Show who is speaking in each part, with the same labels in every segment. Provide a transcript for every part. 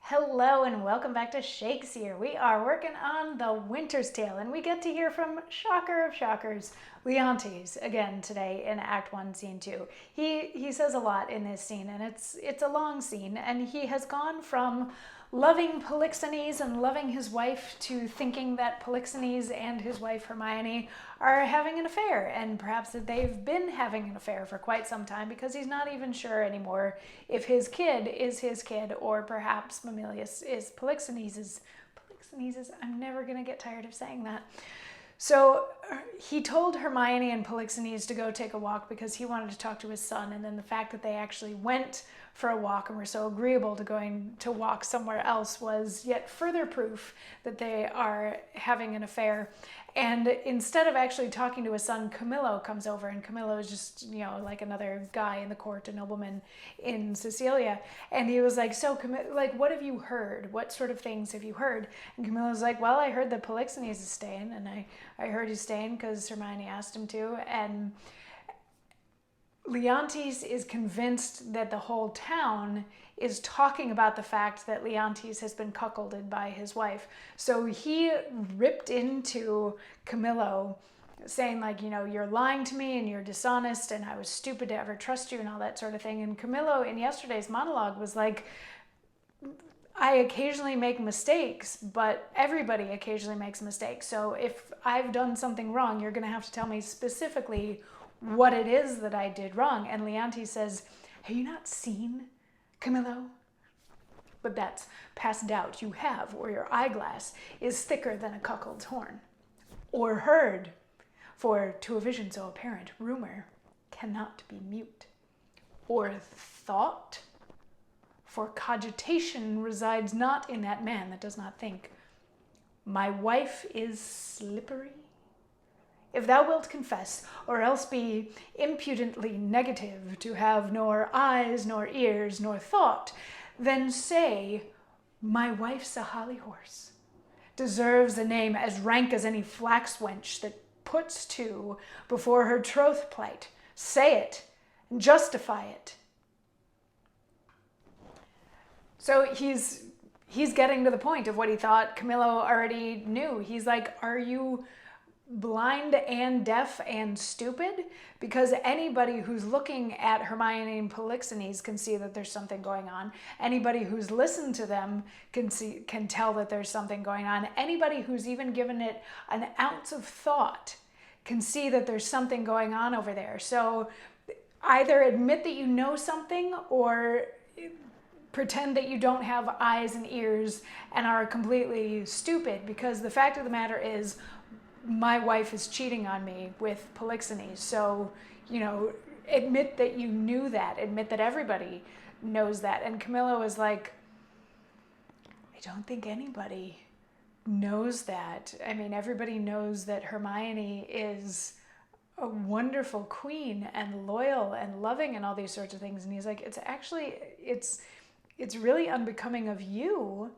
Speaker 1: Hello and welcome back to Shakesyear. We are working on The Winter's Tale and we get to hear from shocker of shockers, Leontes, again today in Act 1, Scene 2. He says a lot in this scene and it's a long scene, and he has gone from loving Polixenes and loving his wife to thinking that Polixenes and his wife Hermione are having an affair, and perhaps that they've been having an affair for quite some time, because he's not even sure anymore if his kid is his kid or perhaps Mamilius is Polixenes's. I'm never going to get tired of saying that. So he told Hermione and Polixenes to go take a walk because he wanted to talk to his son, and then the fact that they actually went for a walk and were so agreeable to going to walk somewhere else was yet further proof that they are having an affair. And instead of actually talking to his son, Camillo comes over, and Camillo is just, like another guy in the court, a nobleman in Sicilia. And he was like, so what have you heard? What sort of things have you heard? And Camillo's like, well, I heard that Polixenes is staying, and I heard he's staying because Hermione asked him to. And Leontes is convinced that the whole town is talking about the fact that Leontes has been cuckolded by his wife. So he ripped into Camillo saying, like, you're lying to me and you're dishonest and I was stupid to ever trust you and all that sort of thing. And Camillo in yesterday's monologue was like, I occasionally make mistakes, but everybody occasionally makes mistakes. So if I've done something wrong, you're going to have to tell me specifically what it is that I did wrong. And Leontes says, have you not seen Camillo? But that's past doubt. You have, or your eyeglass is thicker than a cuckold's horn. Or heard, for to a vision so apparent, rumor cannot be mute. Or thought, for cogitation resides not in that man that does not think. My wife is slippery. If thou wilt confess, or else be impudently negative, to have nor eyes, nor ears, nor thought, then say, my wife's a holly horse, deserves a name as rank as any flax wench that puts to before her troth plight. Say it, and justify it. So he's getting to the point of what he thought Camillo already knew. He's like, are you blind and deaf and stupid? Because anybody who's looking at Hermione and Polixenes can see that there's something going on. Anybody who's listened to them can tell that there's something going on. Anybody who's even given it an ounce of thought can see that there's something going on over there. So either admit that you know something, or pretend that you don't have eyes and ears and are completely stupid, because the fact of the matter is, my wife is cheating on me with Polixenes. So, admit that you knew that. Admit that everybody knows that. And Camillo is like, I don't think anybody knows that. I mean, everybody knows that Hermione is a wonderful queen and loyal and loving and all these sorts of things. And he's like, it's really unbecoming of you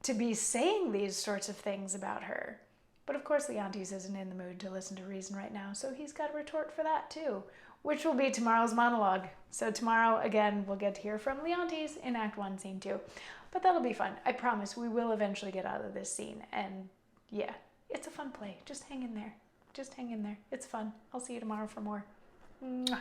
Speaker 1: to be saying these sorts of things about her. But of course, Leontes isn't in the mood to listen to reason right now, so he's got a retort for that too, which will be tomorrow's monologue. So tomorrow, again, we'll get to hear from Leontes in Act 1, Scene 2. But that'll be fun. I promise we will eventually get out of this scene. And yeah, it's a fun play. Just hang in there. Just hang in there. It's fun. I'll see you tomorrow for more. Mwah.